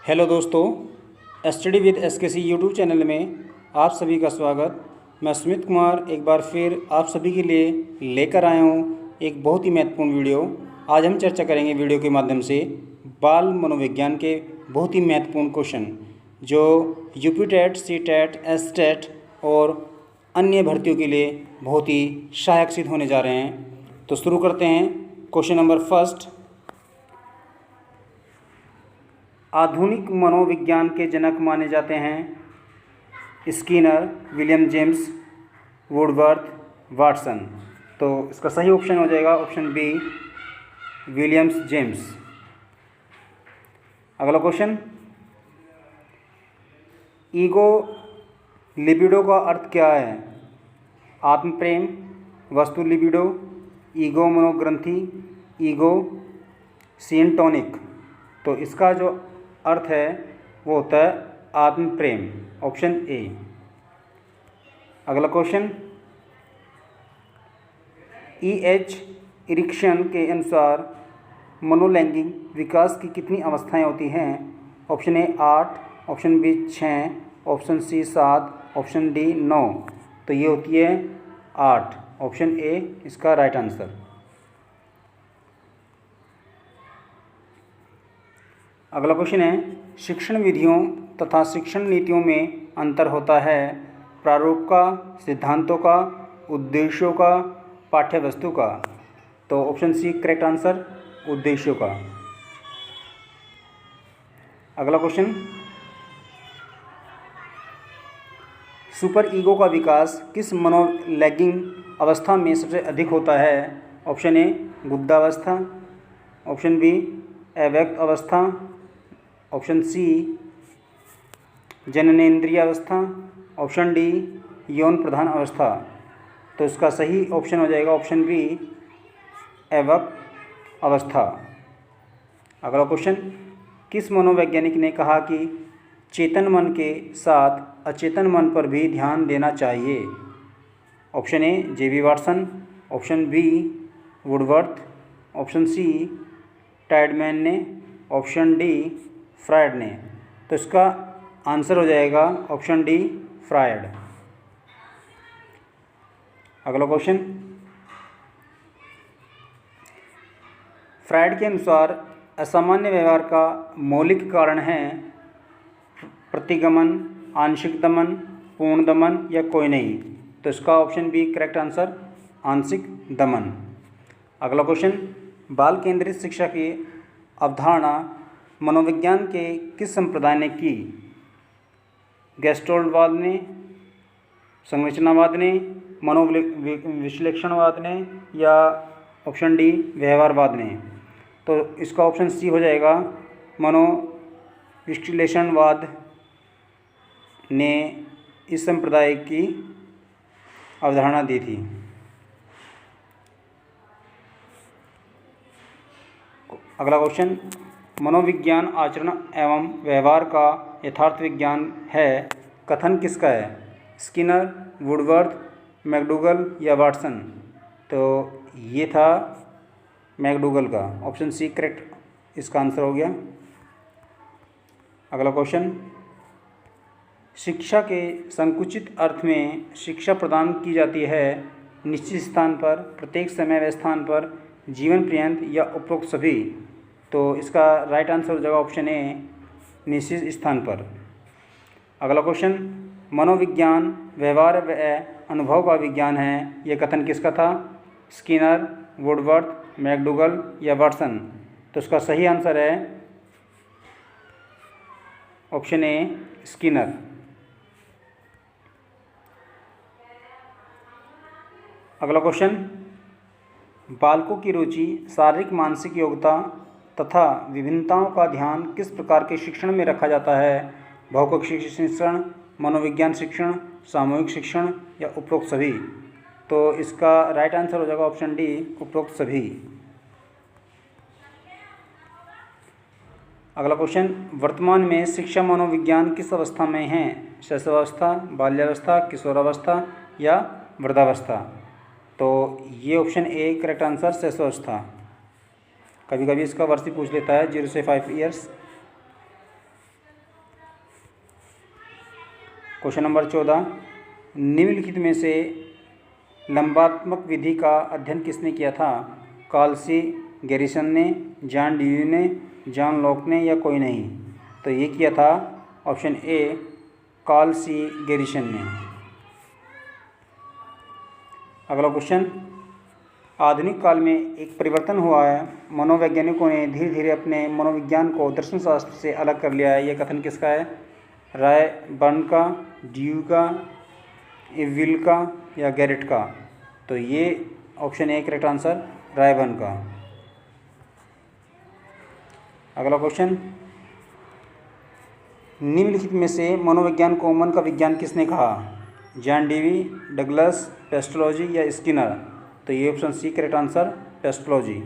Hello दोस्तों, study with एसकेसी YouTube channel में आप सभी का स्वागत। मैं सुमित कुमार एक बार फिर आप सभी के लिए लेकर आया हूँ एक बहुत ही महत्वपूर्ण वीडियो। आज हम चर्चा करेंगे वीडियो के माध्यम से बाल मनोविज्ञान के बहुत ही महत्वपूर्ण क्वेश्चन जो UP TET, C TET, S TET और अन्य भर्तियों के लिए बहुत ही सहायक सिद्ध होने जा रहे हैं। तो शुरू करते हैं। क्वेश्चन नंबर फर्स्ट, आधुनिक मनोविज्ञान के जनक माने जाते हैं Skinner, William James, Woodworth, Watson. तो इसका सही ऑप्शन हो जाएगा ऑप्शन बी, विलियम्स जेम्स। अगला क्वेश्चन, ईगो लिबिडो का अर्थ क्या है? आत्म प्रेम, वस्तु लिबिडो, ईगो मनोग्रंथि, ईगो सिंटोनिक। तो इसका जो अर्थ है वो होता है आत्म प्रेम, ऑप्शन ए। अगला क्वेश्चन, E.H. इरिक्सन के अनुसार मनोलैंगिक विकास की कितनी अवस्थाएं होती हैं? Option A 8, option B 6, option C 7, option D 9। तो ये होती है 8, ऑप्शन ए इसका राइट आंसर। अगला क्वेश्चन है, शिक्षण विधियों तथा शिक्षण नीतियों में अंतर होता है प्रारूप का, सिद्धांतों का, उद्देश्यों का, पाठ्यवस्तु का। तो ऑप्शन सी करेक्ट आंसर, उद्देश्यों का। अगला क्वेश्चन, सुपर ईगो का विकास किस मनोलैंगिक अवस्था में सबसे अधिक होता है? ऑप्शन ए गुप्तावस्था, ऑप्शन बी अव्यक्त अवस्था, ऑप्शन सी जननेंद्रिय अवस्था, ऑप्शन डी यौन प्रधान अवस्था। तो इसका सही ऑप्शन हो जाएगा ऑप्शन बी अव्यक्त अवस्था। अगला क्वेश्चन, किस मनोवैज्ञानिक ने कहा कि चेतन मन के साथ अचेतन मन पर भी ध्यान देना चाहिए? Option A J.B. Watson, option B Woodworth, option C Tiedemann ने, ऑप्शन डी फ्रायड ने। तो इसका आंसर हो जाएगा ऑप्शन डी फ्रायड। अगला क्वेश्चन, फ्रायड के अनुसार असामान्य व्यवहार का मौलिक कारण है प्रतिगमन, आंशिक दमन, पूर्ण दमन या कोई नहीं। तो इसका ऑप्शन बी करेक्ट आंसर, आंशिक दमन। अगला क्वेश्चन, बाल केंद्रित शिक्षा की अवधारणा मनोविज्ञान के किस संप्रदाय ने की? गेस्टोल्डवाद ने, संरचनावाद ने, मनोविश्लेषणवाद ने या ऑप्शन डी व्यवहारवाद ने। तो इसका ऑप्शन सी हो जाएगा, मनोविश्लेषणवाद ने इस संप्रदाय की अवधारणा दी थी। अगला क्वेश्चन, मनोविज्ञान आचरण एवं व्यवहार का यथार्थ विज्ञान है, कथन किसका है? स्किनर, वुडवर्थ, मैकडूगल या वाटसन। तो ये था मैकडूगल का, ऑप्शन सी करेक्ट इसका आंसर हो गया। अगला क्वेश्चन, शिक्षा के संकुचित अर्थ में शिक्षा प्रदान की जाती है निश्चित स्थान पर, प्रत्येक समय व स्थान पर, जीवन पर्यंत या उपरोक्त सभी। तो इसका राइट आंसर हो जाएगा ऑप्शन ए निश्चित स्थान पर। अगला क्वेश्चन, मनोविज्ञान व्यवहार व अनुभव का विज्ञान है, यह कथन किसका था? स्किनर, वुडवर्थ, मैकडूगल या वाटसन। तो इसका सही आंसर है ऑप्शन ए स्किनर। अगला क्वेश्चन, बालकों की रुचि, शारीरिक मानसिक योग्यता तथा विभिन्नताओं का ध्यान किस प्रकार के शिक्षण में रखा जाता है? भौतिक शिक्षण, मनोविज्ञान शिक्षण, सामूहिक शिक्षण या उपरोक्त सभी। तो इसका राइट आंसर हो जाएगा ऑप्शन डी उपरोक्त सभी। अगला क्वेश्चन, वर्तमान में शिक्षा मनोविज्ञान किस अवस्था में है? शैशवावस्था, बाल्यावस्था, किशोरावस्था या वृद्धावस्था। तो ये ऑप्शन ए करेक्ट आंसर शैशवावस्था। कभी कभी इसका वर्ष पूछ लेता है 0 से 5 ईयर्स। क्वेश्चन नंबर 14, निम्नलिखित में से लंबात्मक विधि का अध्ययन किसने किया था? कार्ल सी गैरिसन ने, जॉन ड्यूई ने, जॉन लॉक ने या कोई नहीं? तो ये किया था option A Carl C Garrison ने। अगला क्वेश्चन, आधुनिक काल में एक परिवर्तन हुआ है, मनोवैज्ञानिकों ने धीरे धीरे अपने मनोविज्ञान को दर्शन शास्त्र से अलग कर लिया है, यह कथन किसका है? राय बर्न का, ड्यूई का, इविल का या गैरेट का? तो ये option A correct answer Ryburn का। अगला क्वेश्चन, निम्नलिखित में से मनोविज्ञान को मन का विज्ञान किसने कहा? जॉन ड्यूई, डगलस, पेस्टोलॉजी या स्किनर? तो ये option C correct answer Pestalozzi.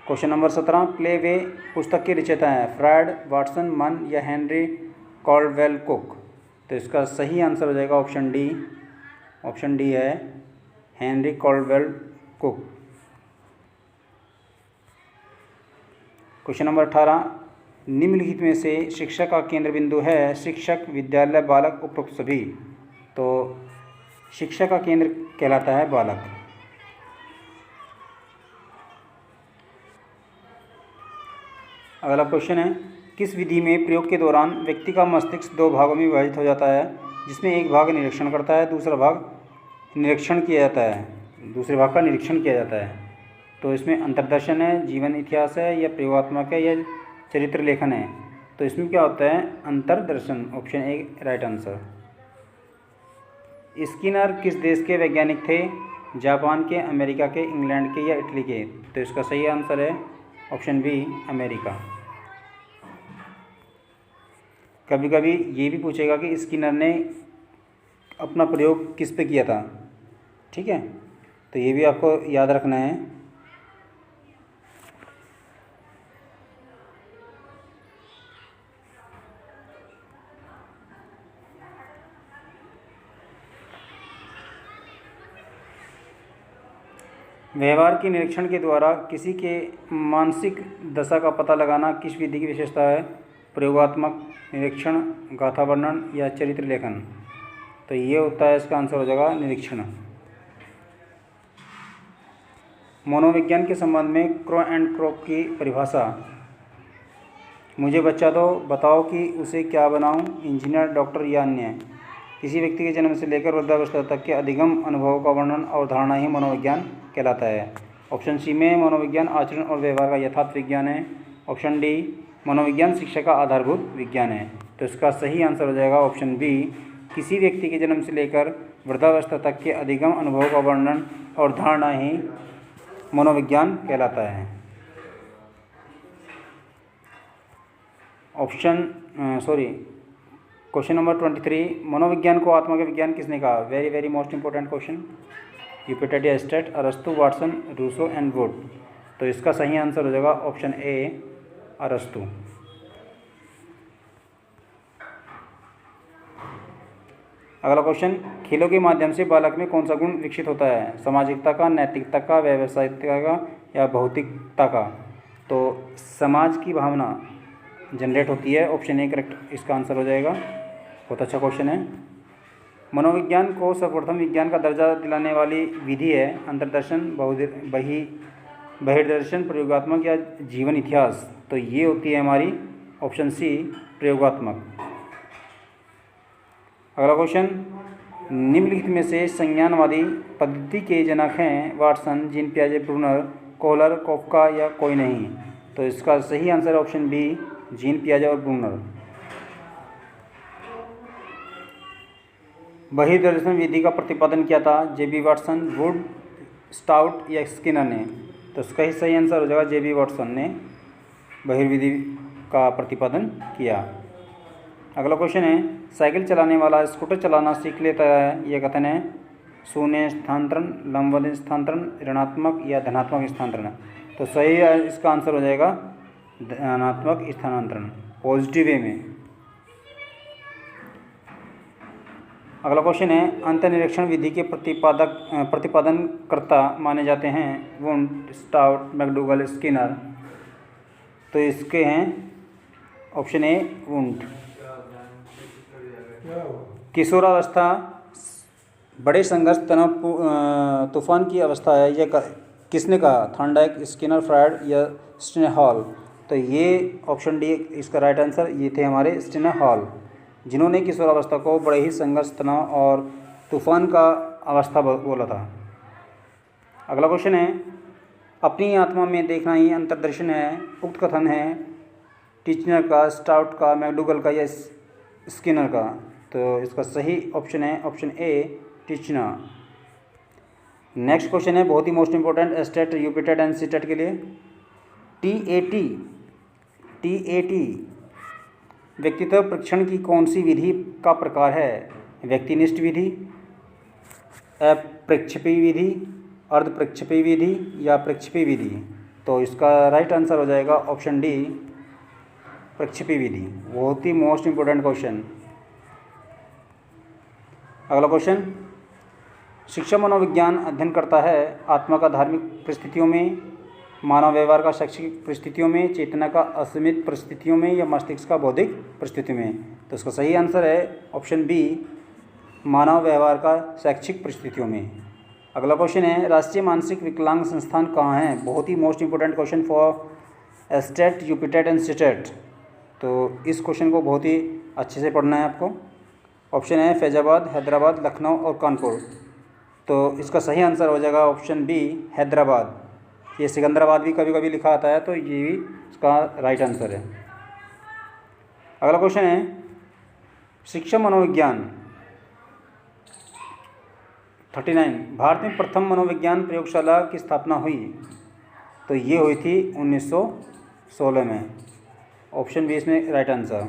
Question number 17, play way पुस्तक के रचयिता हैं फ्रायड, वाटसन, मन या हेनरी कॉल्डवेल कुक? तो इसका सही आंसर हो जाएगा ऑप्शन डी। ऑप्शन डी है Henry Caldwell cook. Question number 18, निम्नलिखित में से शिक्षा का केंद्र बिंदु है? शिक्षक, विद्यालय, बालक, उपरोक्त सभी? तो शिक्षा का केंद्र कहलाता है बालक। अगला क्वेश्चन है, किस विधि में प्रयोग के दौरान व्यक्ति का मस्तिष्क दो भागों में विभाजित हो जाता है, जिसमें एक भाग निरीक्षण करता है, दूसरा भाग निरीक्षण किया जाता है, दूसरे भाग का निरीक्षण किया जाता है? तो इसमें अंतर्दर्शन है, जीवन इतिहास है या प्रयोगात्मक है या चरित्र लेखन है? तो इसमें क्या होता है? अंतर्दर्शन। Option A right answer. Skinner किस देश के वैज्ञानिक थे? जापान के, अमेरिका के, इंग्लैंड के या इटली के? तो इसका सही आंसर है ऑप्शन बी अमेरिका। कभी कभी ये भी पूछेगा कि स्किनर ने अपना प्रयोग किस पे किया था, ठीक है? तो ये भी आपको याद रखना है। व्यवहार के निरीक्षण के द्वारा किसी के मानसिक दशा का पता लगाना किस विधि की विशेषता है? प्रयोगात्मक, निरीक्षण, गाथा वर्णन या चरित्र लेखन? तो ये होता है, इसका आंसर हो जाएगा निरीक्षण। मनोविज्ञान के संबंध में क्रो एंड क्रोक की परिभाषा। मुझे बच्चा दो, बताओ कि उसे क्या बनाऊं, इंजीनियर, डॉक्टर या अन्य? किसी व्यक्ति के जन्म से लेकर वृद्धावस्था तक के अधिगम अनुभवों का वर्णन और धारणा ही मनोविज्ञान कहलाता है। ऑप्शन सी में मनोविज्ञान आचरण और व्यवहार का यथार्थ विज्ञान है। ऑप्शन डी मनोविज्ञान शिक्षा का आधारभूत विज्ञान है। तो इसका सही आंसर हो जाएगा ऑप्शन बी, किसी व्यक्ति के जन्म से लेकर वृद्धावस्था तक के अधिगम अनुभवों का वर्णन और धारणा ही मनोविज्ञान कहलाता है। क्वेश्चन नंबर 23, मनोविज्ञान को आत्मा का विज्ञान किसने कहा? Very very most important question. यूपिटेटिया, अरस्तु, वाटसन, रूसो एंड वुड? तो इसका सही आंसर हो जाएगा ऑप्शन ए अरस्तु। अगला क्वेश्चन, खेलों के माध्यम से बालक में कौन सा गुण विकसित होता है? सामाजिकता का, नैतिकता का, व्यावसायिकता का या भौतिकता का? तो समाज की भावना जनरेट होती है। ऑप्शन ए करेक्ट इसका आंसर हो जाएगा। बहुत अच्छा क्वेश्चन है। मनोविज्ञान को सर्वप्रथम विज्ञान का दर्जा दिलाने वाली विधि है अंतर्दर्शन, बहिर्दर्शन, प्रयोगात्मक या जीवन इतिहास? तो ये होती है हमारी ऑप्शन सी प्रयोगात्मक। अगला क्वेश्चन, निम्नलिखित में से संज्ञानवादी पद्धति के जनक हैं वाटसन, जीन पियाजे, ब्रूनर, कोहलर, कोफका या कोई नहीं? तो इसका सही आंसर ऑप्शन बी जीन पियाजे और ब्रूनर। बहिर्दर्शन विधि का प्रतिपादन किया था जेबी वाटसन, वुड, स्टाउट या स्किनर ने? तो इसका ही सही आंसर हो जाएगा जेबी वाटसन ने बहिर्विधि का प्रतिपादन किया। अगला क्वेश्चन है, साइकिल चलाने वाला स्कूटर चलाना सीख लेता है, यह कथन है? शून्य स्थानांतरण, लंबवत स्थानांतरण, ऋणात्मक या धनात्मक स्थानांतरण? तो सही इसका आंसर हो जाएगा धनात्मक स्थानांतरण, पॉजिटिव वे में। अगला क्वेश्चन है, अंतर्निरीक्षण विधि के प्रतिपादनकर्ता माने जाते हैं वुंड, स्टाउट, मैकडूगल, स्किनर? तो इसके हैं ऑप्शन ए वुंड। किशोरावस्था बड़े संघर्ष तनाव तूफान की अवस्था है, यह किसने कहा? थॉर्नडाइक, स्किनर, फ्रायड या स्टिनहॉल? तो ये ऑप्शन डी इसका राइट आंसर, ये थे हमारे स्टिनहॉल, जिन्होंने किशोरावस्था को बड़े ही संघर्ष तनाव और तूफान का अवस्था बोला था। अगला क्वेश्चन है, अपनी आत्मा में देखना ही अंतर्दर्शन है, उक्त कथन है टीचनर का, स्टाउट का, मैकडूगल का या स्किनर का? तो इसका सही ऑप्शन है option A, Titchener. Next question है बहुत ही most important, STET, UPTET and CTET के लिए। टीएटी व्यक्तित्व परीक्षण की कौन सी विधि का प्रकार है? व्यक्तिनिष्ठ विधि, अप्रक्षेपी विधि, अर्धप्रक्षेपी विधि या प्रक्षेपी विधि? तो इसका राइट आंसर हो जाएगा ऑप्शन डी, प्रक्षेपी विधि। बहुत ही मोस्ट इंपॉर्टेंट क्वेश्चन। अगला क्वेश्चन, शिक्षा मनोविज्ञान अध्ययन करता है आत्मा का धार्मिक परिस्थितियों में, मानव व्यवहार का शैक्षिक परिस्थितियों में, चेतना का असीमित परिस्थितियों में या मस्तिष्क का बौद्धिक परिस्थितियों में? तो इसका सही आंसर है ऑप्शन बी, मानव व्यवहार का शैक्षिक परिस्थितियों में। अगला क्वेश्चन है, राष्ट्रीय मानसिक विकलांग संस्थान कहाँ है? बहुत ही most important question for STET, UPTET and CTET. तो इस क्वेश्चन को बहुत ही अच्छे से पढ़ना है आपको। ऑप्शन है फैजाबाद, हैदराबाद, लखनऊ और कानपुर। तो इसका सही आंसर हो जाएगा ऑप्शन बी, हैदराबाद। ये सिकंदराबाद भी कभी कभी लिखा आता है, तो ये भी इसका राइट आंसर है। अगला क्वेश्चन है, शिक्षा मनोविज्ञान 39, भारत में प्रथम मनोविज्ञान प्रयोगशाला की स्थापना हुई? तो ये हुई थी 1916 में। ऑप्शन बी इसमें राइट आंसर।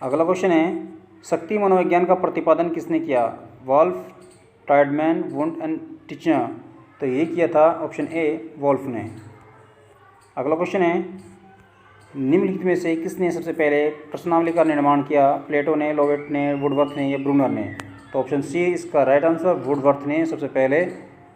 अगला क्वेश्चन है, शक्ति मनोविज्ञान का प्रतिपादन किसने किया? Wolff, Tiedemann, Wundt and Titchener? तो ये किया था ऑप्शन ए, वॉल्फ ने। अगला क्वेश्चन है, निम्नलिखित में से किसने सबसे पहले प्रश्नावली का निर्माण किया? प्लेटो ने, लोवेट ने, वुडवर्थ ने या ब्रूनर ने? तो ऑप्शन सी इसका राइट आंसर, वुडवर्थ ने सबसे पहले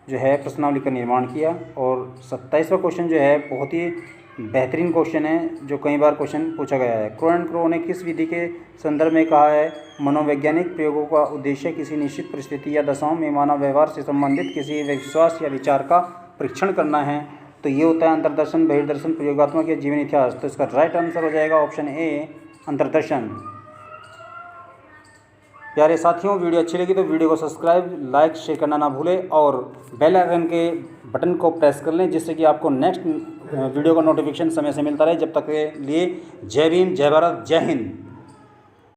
जो है प्रश्नावली का निर्माण किया। और 27वां क्वेश्चन जो है बहुत ही बेहतरीन क्वेश्चन है, जो कई बार क्वेश्चन पूछा गया है। क्रो एंड क्रो ने किस विधि के संदर्भ में कहा है? मनोवैज्ञानिक प्रयोगों का उद्देश्य किसी निश्चित परिस्थिति या दशाओं में मानव व्यवहार से संबंधित किसी विश्वास या विचार का परीक्षण करना है। तो ये होता है अंतर्दर्शन, बहिर्दर्शन, प्रयोगात्मक या जीवन इतिहास। तो इसका राइट आंसर हो जाएगा ऑप्शन ए, अंतर्दर्शन। प्यारे साथियों, वीडियो अच्छी लगी तो वीडियो को सब्सक्राइब, लाइक, शेयर करना ना भूलें और बेल आइकन के बटन को प्रेस कर लें, जिससे कि आपको नेक्स्ट वीडियो का नोटिफिकेशन समय से मिलता रहे। जब तक के लिए जय भीम, जय भारत, जय हिंद।